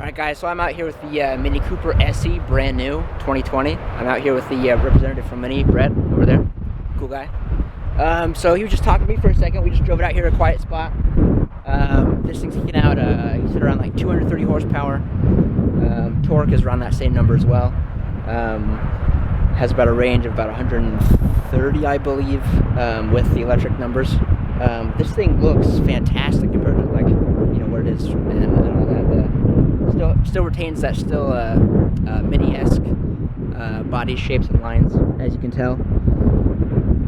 Alright guys, so I'm out here with the Mini Cooper SE, brand new, 2020. I'm out here with the representative from Mini, Brett, over there. Cool guy. So he was just talking to me for a second. We just drove it out here to a quiet spot. This thing's kicking out, you said around like 230 horsepower. Torque is around that same number as well. Has about a range of about 130, I believe, with the electric numbers. This thing looks fantastic compared to like, you know, what it is and all that. Still retains that Mini-esque body shapes and lines, as you can tell.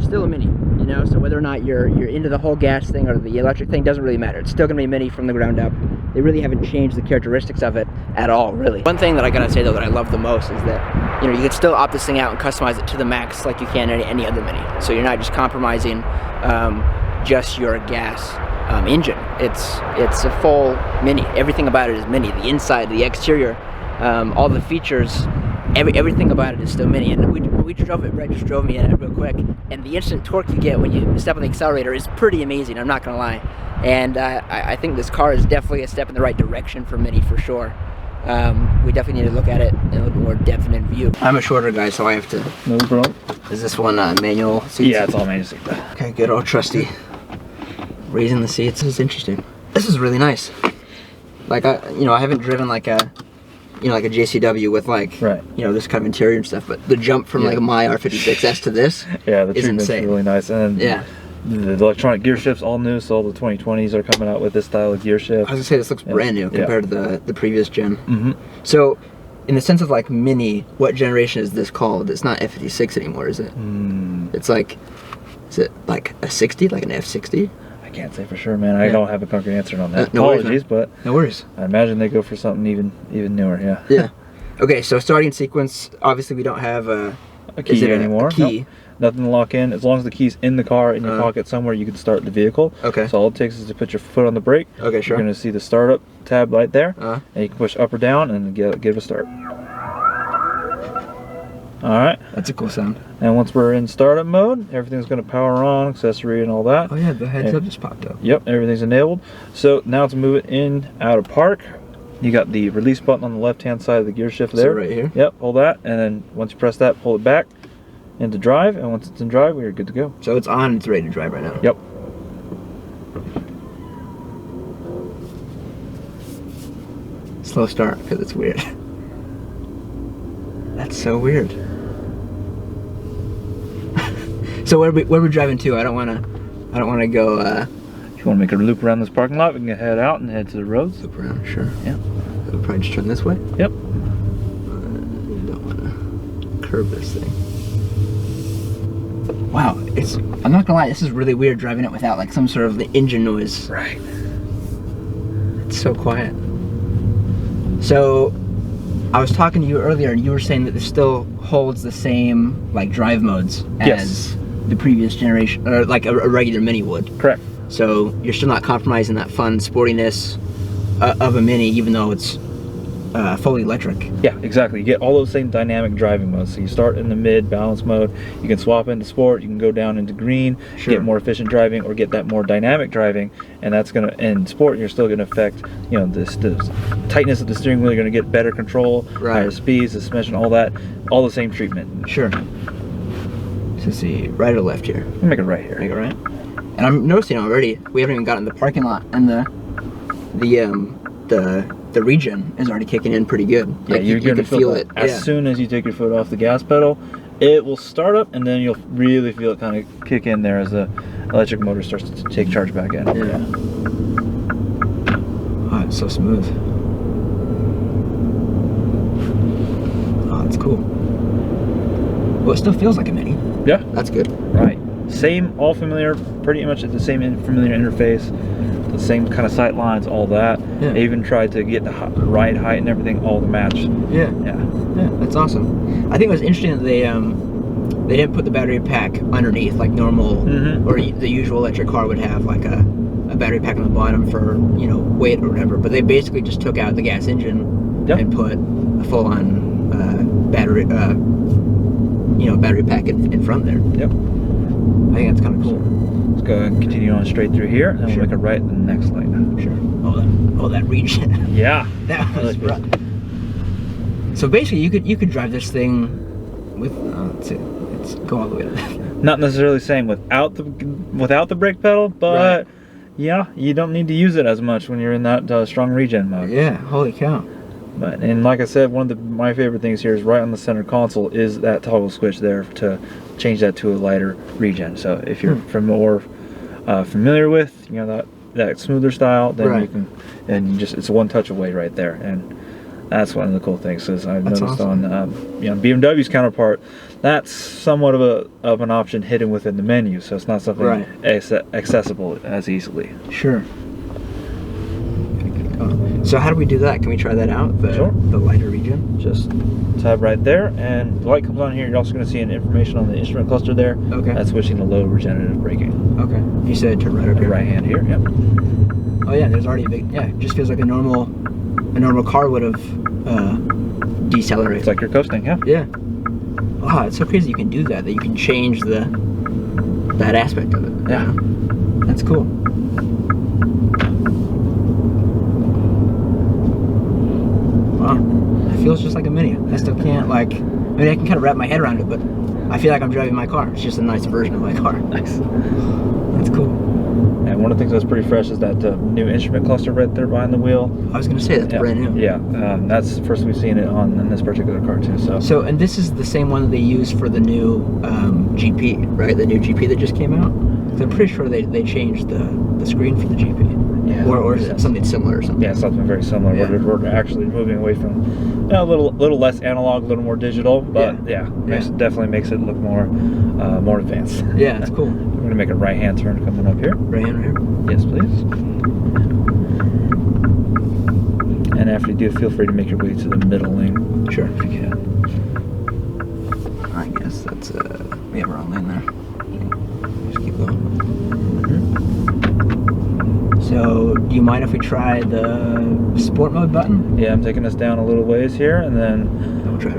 Still a Mini, you know, so whether or not you're into the whole gas thing or the electric thing doesn't really matter. It's still gonna be Mini from the ground up. They really haven't changed the characteristics of it at all, really. One thing that I gotta say though that I love the most is that, you know, you can still opt this thing out and customize it to the max like you can any other Mini. So you're not just compromising just your gas engine. It's a full Mini. Everything about it is Mini. The inside, the exterior, all the features, everything about it is still Mini. And when we drove it, Brett just drove me in it real quick, and the instant torque you get when you step on the accelerator is pretty amazing, I'm not gonna lie. And I think this car is definitely a step in the right direction for Mini for sure. We definitely need to look at it in a little more definite view. I'm a shorter guy, so I have to... No problem. Is this one manual seats? Yeah, it's all manual seats. Okay, good old trusty. Raising the seats. This is interesting. This is really nice. Like, I haven't driven like a, like a JCW with like, this kind of interior and stuff, but the jump from like my R56S to this is insane. Really nice. And yeah. The electronic gear shift's all new, so all the 2020s are coming out with this style of gear shift. I was gonna say, this looks brand new compared to the previous gen. So, in the sense of like Mini, what generation is this called? It's not F56 anymore, is it? It's like, is it like a 60, like an F60? I can't say for sure, man. I don't have a concrete answer on that. No Apologies, worries, but no worries. I imagine they go for something even newer. Yeah. Yeah. Okay, so starting sequence. Obviously, we don't have a key anymore. A key? Nope. Nothing to lock in. As long as the key's in the car in your pocket somewhere, you can start the vehicle. Okay. So all it takes is to put your foot on the brake. Okay, sure. You're gonna see the startup tab right there, and you can push up or down and give a start. All right. That's a cool sound. And once we're in startup mode, everything's going to power on, accessory and all that. Oh yeah, the heads up just popped up. Yep, everything's enabled. So now to move it in, out of park, you got the release button on the left-hand side of the gear shift there. So right here? Yep, hold that, and then once you press that, pull it back into drive, and once it's in drive, we're good to go. So it's on, it's ready to drive right now? Yep. Slow start, because it's weird. That's so weird. So where we driving to? I don't wanna go. If you want to make a loop around this parking lot, we can head out and head to the roads. Loop around, sure. Yeah. We'll probably just turn this way. Yep. Don't wanna curb this thing. Wow, I'm not gonna lie, this is really weird driving it without like some sort of the engine noise. Right. It's so quiet. So, I was talking to you earlier and you were saying that this still holds the same like drive modes as the previous generation, or like a regular Mini would. Correct. So you're still not compromising that fun sportiness of a Mini, even though it's fully electric. Yeah, exactly. You get all those same dynamic driving modes. So you start in the mid balance mode, you can swap into sport, you can go down into green, get more efficient driving, or get that more dynamic driving, and that's gonna, in sport, you're still gonna affect, the tightness of the steering wheel. You're gonna get better control, higher speeds, suspension, all that, all the same treatment. Sure. So let's see, right or left here? We'll make it right here. Make it right. And I'm noticing already, we haven't even gotten the parking lot, and the regen is already kicking in pretty good. Yeah, like you're going to feel it. As soon as you take your foot off the gas pedal, it will start up, and then you'll really feel it kind of kick in there as the electric motor starts to take charge back in. Yeah. Oh, it's so smooth. Oh, it's cool. Well, it still feels like a Mini. Yeah. That's good. Right. Same, all familiar, pretty much the same familiar interface, the same kind of sight lines, all that. Yeah. I even tried to get the ride height and everything all to match. Yeah. Yeah, that's awesome. I think it was interesting that they didn't put the battery pack underneath like normal or the usual electric car would have, like a battery pack on the bottom for weight or whatever. But they basically just took out the gas engine and put a full-on battery battery pack in front there. Yep. I think that's kind of cool. Let's go and continue on straight through here, and we'll make a right in the next lane. Sure. Oh, that region. Yeah. That was rough. So basically, you could drive this thing with. Let's see. Let's go all the way to that. Not necessarily saying without the brake pedal, but yeah, you don't need to use it as much when you're in that strong regen mode. Yeah. Holy cow. And like I said, one of my favorite things here is right on the center console is that toggle switch there to change that to a lighter regen. So if you're more familiar with that smoother style, then you can, and you just, it's one touch away right there. And that's one of the cool things, is I've noticed on BMW's counterpart, that's somewhat of an option hidden within the menu, so it's not something accessible as easily. Sure. So how do we do that? Can we try that out? The lighter region? Just tab right there, and the light comes on here. You're also going to see an information on the instrument cluster there. Okay. That's switching to low regenerative braking. Okay. You said turn right up here. Right hand here. Yep. Oh yeah, there's already a big. Yeah, it just feels like a normal car would have decelerated. It's like you're coasting. Yeah. Yeah. Wow, it's so crazy you can do that. That you can change that aspect of it. Yeah. That's cool. Wow. It feels just like a Mini. I still can't I can kind of wrap my head around it, but I feel like I'm driving my car. It's just a nice version of my car. Nice. That's cool. And one of the things that's pretty fresh is that new instrument cluster right there behind the wheel. I was going to say that's brand new. Yeah, that's the first we've seen it in this particular car too. So, and this is the same one that they use for the new GP, right? The new GP that just came out. So I'm pretty sure they changed the screen for the GP. Yeah. Or is it something similar or something? Yeah, something very similar. Yeah. We're actually moving away from a little less analog, a little more digital, but definitely makes it look more advanced. Yeah, it's cool. We're gonna make a right-hand turn coming up here. Right hand here. Yes, please. And after you do, feel free to make your way to the middle lane. Sure, if you can. I guess that's we have our own lane there. Just keep going. So, do you mind if we try the sport mode button? Yeah, I'm taking us down a little ways here, and then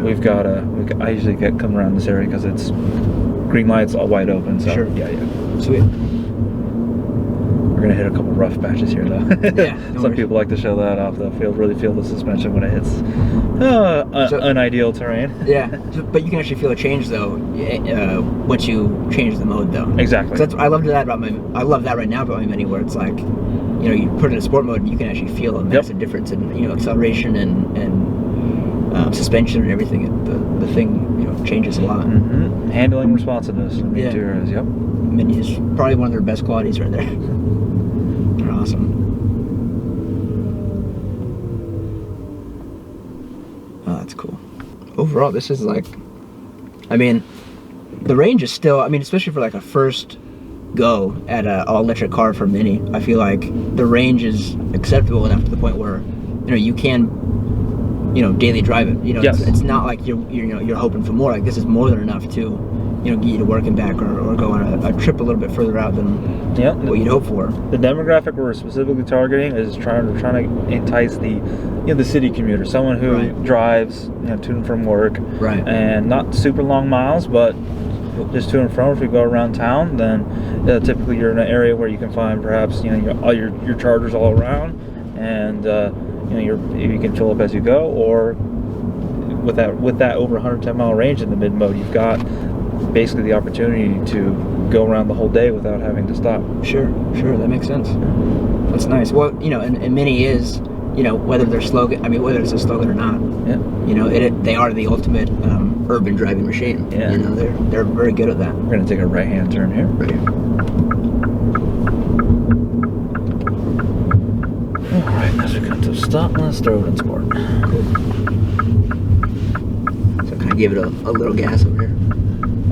we've got I usually come around this area because it's green lights all wide open. So sure. Yeah. Sweet. We're gonna hit a couple rough patches here, though. Yeah. Some people like to show that off. They'll really feel the suspension when it hits unideal terrain. Yeah, but you can actually feel a change though once you change the mode though. Exactly. I love that right now about my Mini, where it's like, you put it in sport mode and you can actually feel a massive difference in acceleration and suspension and everything. The thing changes a lot. Handling responsiveness. Yep. Mini is probably one of their best qualities right there. They're awesome. Oh, that's cool. Overall, this is the range is still, especially for like a first go at an all-electric car for Mini, I feel like the range is acceptable enough to the point where, you can, daily drive it. Yes. It's not like you're hoping for more. Like, this is more than enough to, get you to work and back, or go on a trip a little bit further out than what you'd hope for. The demographic we're specifically targeting is trying to entice the the city commuter, someone who drives to and from work, and not super long miles, but just to and from. If you go around town, then typically you're in an area where you can find perhaps all your chargers all around, and you can fill up as you go, or with that over 110 mile range in the mid mode, you've got basically the opportunity to go around the whole day without having to stop. Sure, that makes sense. That's nice. Well, and Mini is, whether their slogan, whether it's a slogan or not, they are the ultimate urban driving machine. Yeah. They're very good at that. We're gonna take a right-hand turn here. Right here. All right, as we come to a stop, let's throw it in sport. Cool. So can I give it a little gas over here?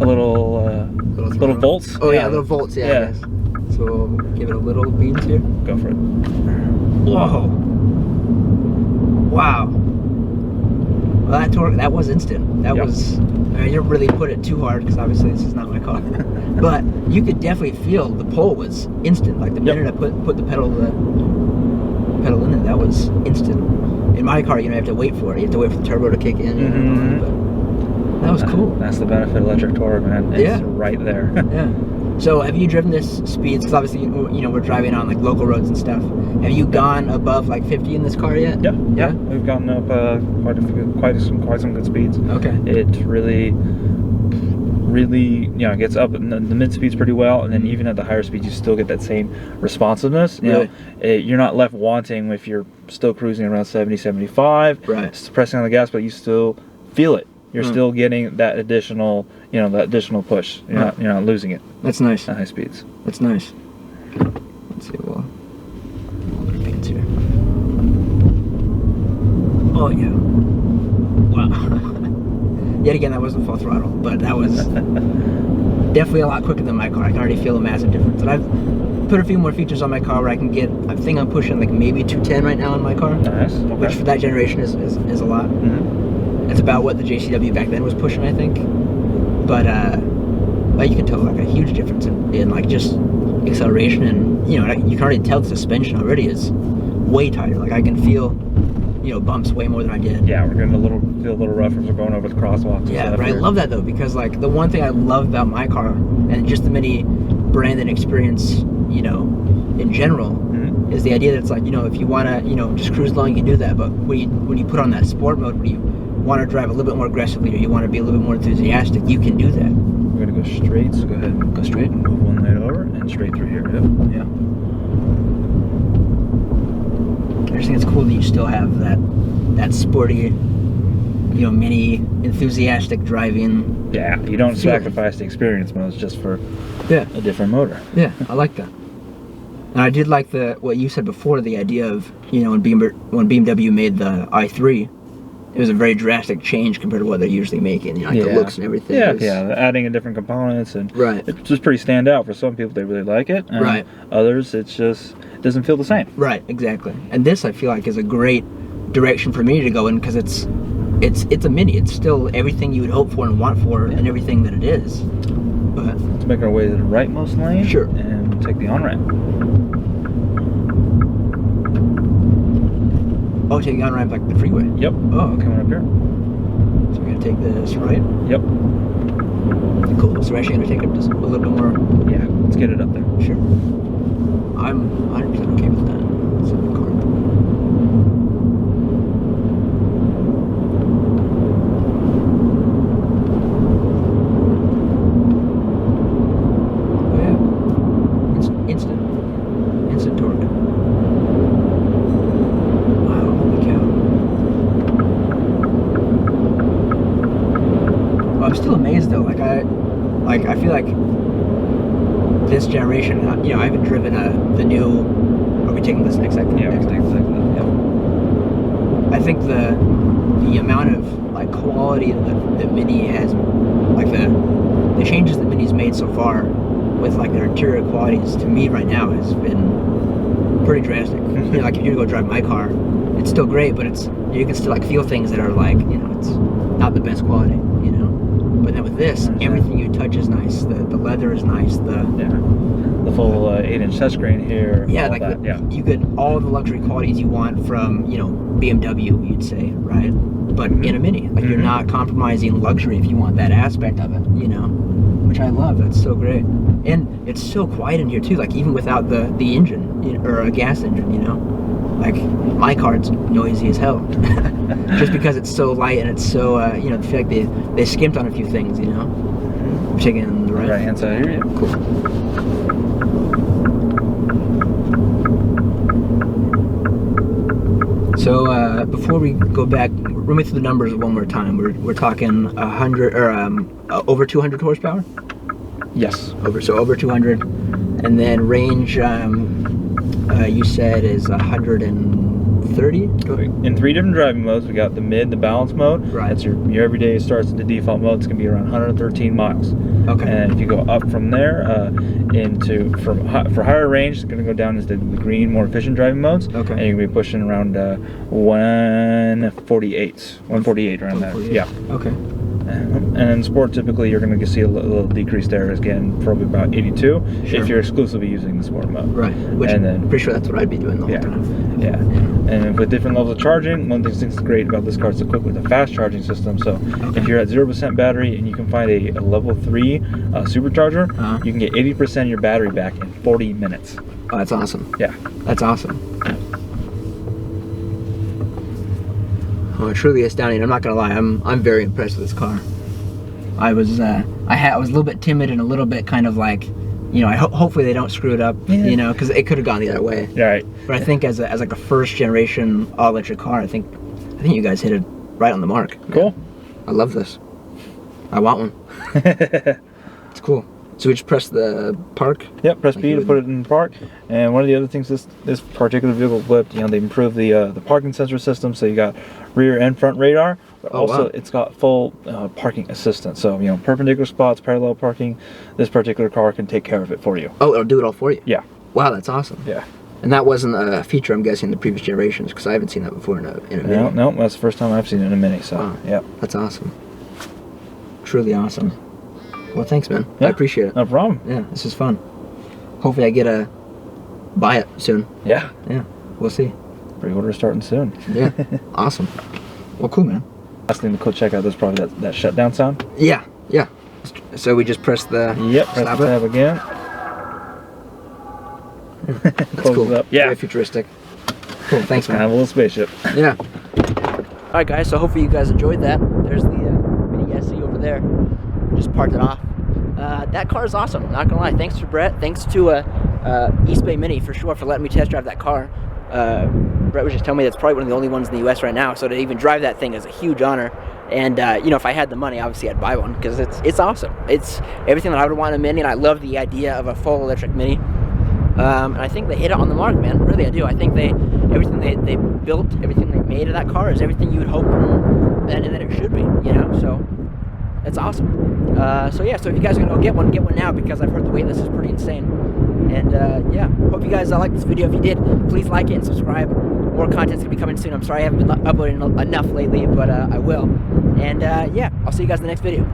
A little volts? Oh yeah, little volts, yeah. I guess. So we'll give it a little beans here. Go for it. Whoa. Wow. Well, that torque, that was instant. That was, you didn't really put it too hard because obviously this is not my car. But you could definitely feel the pull was instant. Like the minute I put the pedal in it, that was instant. In my car, you have to wait for it. You have to wait for the turbo to kick in. But that was cool. That's the benefit of electric torque, man. It's right there. Yeah. So have you driven this speeds? Because obviously, we're driving on like local roads and stuff. Have you gone above like 50 in this car yet? Yeah. We've gotten up quite some good speeds. Okay. It really, gets up in the mid speeds pretty well, and then even at the higher speeds, you still get that same responsiveness. Really? You're not left wanting if you're still cruising around 70, 75. Right. Just pressing on the gas, but you still feel it. You're still getting that additional, push. You're not losing it. That's nice. At high speeds. That's nice. Let's see. Well, paints here. Oh yeah. Wow. Yet again, that wasn't full throttle, but that was definitely a lot quicker than my car. I can already feel a massive difference, and I've put a few more features on my car where I can get. I think I'm pushing like maybe 210 right now in my car. Nice. Okay. Which for that generation is a lot. It's about what the JCW back then was pushing, I think. But you can tell like a huge difference in like just acceleration, and you can already tell the suspension already is way tighter. Like I can feel bumps way more than I did. Yeah, we're getting feel a little rough as we're going over the crosswalks. Yeah, but I love that though, because like the one thing I love about my car and just the Mini brand and experience, in general, is the idea that it's like, if you want to, just cruise along, you can do that. But when you put on that sport mode, where you want to drive a little bit more aggressively, or you want to be a little bit more enthusiastic, you can do that. We're gonna go straight, so go ahead and go straight. Move one lane over and straight through here. Yep. Yeah. I just think it's cool that you still have that sporty, Mini enthusiastic driving. Yeah, you don't sacrifice the experience modes just for a different motor. Yeah, I like that. And I did like what you said before, the idea of when BMW made the i3, it was a very drastic change compared to what they're usually making. The looks and everything. Yeah, adding in different components, and it's just pretty stand out. For some people, they really like it. And others, it doesn't feel the same. Right, exactly. And this, I feel like, is a great direction for Mini to go in, because it's a Mini. It's still everything you would hope for and want for, and everything that it is. But let's make our way to the rightmost lane. Sure. And we'll take the on-ramp. Oh, take the on-ramp like the freeway? Yep. Oh, okay. Coming up here. So we're going to take this right? Yep. Cool. So we're actually going to take it just a little bit more. Yeah, let's get it up there. Sure. I'm 100% okay with that. It's in the car. Oh, yeah. It's instant torque. I'm still amazed though. I feel like this generation. I haven't driven the new. Are we taking this next second? Yeah, we'll take this next. I think the amount of like quality that Mini has, like the changes that Mini's made so far with like their interior qualities, to me right now has been pretty drastic. Like if you go drive my car, it's still great, but you can still like feel things that are like it's not the best quality. But then with this, everything you touch is nice. The leather is nice. The full 8-inch touchscreen here. Yeah, like you get all the luxury qualities you want from BMW, you'd say, right? But in a Mini, like you're not compromising luxury if you want that aspect of it, which I love. That's so great, and it's so quiet in here too. Like even without the engine or a gas engine, like my car's noisy as hell. Just because it's so light and it's so, I feel like they skimped on a few things, I'm taking the right hand side here. Cool. So before we go back, run me through the numbers one more time. We're talking 100 or over 200 horsepower. Yes. Over 200, and then range. You said is 130? In 3 different driving modes. We got the mid, the balance mode. Right. That's your everyday starts at the default mode. It's going to be around 113 miles. Okay. And if you go up from there for higher range, it's going to go down into the green, more efficient driving modes. Okay. And you're going to be pushing around 148 around 148. there. Yeah. Okay. And in sport, typically you're going to see a little decrease there again, probably about 82 if you're exclusively using the sport mode. Right. Which and I'm pretty sure that's what I'd be doing the whole time. Yeah. And with different levels of charging, one thing that's great about this car is equipped with a fast charging system. So if you're at 0% battery and you can find a level 3 supercharger, you can get 80% of your battery back in 40 minutes. Oh, that's awesome. Yeah. That's awesome. Oh, truly astounding. I'm not gonna lie. I'm very impressed with this car. I was a little bit timid and a little bit kind of like, you know, hopefully they don't screw it up, you know, because it could have gone the other way. Right. But I think as like a first generation all electric car, I think you guys hit it right on the mark. Cool. I love this. I want one. It's cool. So we just press the park? Yep, press B to put it in park. And one of the other things this particular vehicle flipped, you know, they improved the parking sensor system, so you got rear and front radar, but also it's got full parking assistance. So, you know, perpendicular spots, parallel parking, this particular car can take care of it for you. Oh, it'll do it all for you? Yeah. Wow, that's awesome. Yeah. And that wasn't a feature, I'm guessing, in the previous generations, because I haven't seen that before in a Mini. No, that's the first time I've seen it in a Mini, so, yeah. That's awesome. Truly awesome. Well, thanks, man. Yeah, I appreciate it. No problem. Yeah, this is fun. Hopefully I get to buy it soon. Yeah. Yeah, we'll see. Pre-order starting soon. Yeah, awesome. Well, cool, man. Last thing to check out is probably that shutdown sound. Yeah, yeah. So we just press the press the tab again. That's cool. Up. Yeah. Very futuristic. Cool, thanks, man. Kind of a little spaceship. Yeah. All right, guys, so hopefully you guys enjoyed that. There's the Mini SE over there. Just parked it off. That car is awesome, not gonna lie. Thanks to Brett, thanks to East Bay Mini for sure for letting me test drive that car. Brett was just telling me that's probably one of the only ones in the US right now, so to even drive that thing is a huge honor. And you know, if I had the money, obviously I'd buy one, because it's awesome. It's everything that I would want in a Mini, and I love the idea of a full electric Mini. And I think they hit it on the mark, man. Really, I do. I think everything they built, everything they made of that car is everything you would hope and that it should be, you know, so it's awesome. So yeah, so if you guys are gonna go get one now, because I've heard the wait list is pretty insane. And yeah, hope you guys like this video. If you did, please like it and subscribe. More content's gonna be coming soon. I'm sorry I haven't been uploading enough lately, but I will. And yeah, I'll see you guys in the next video.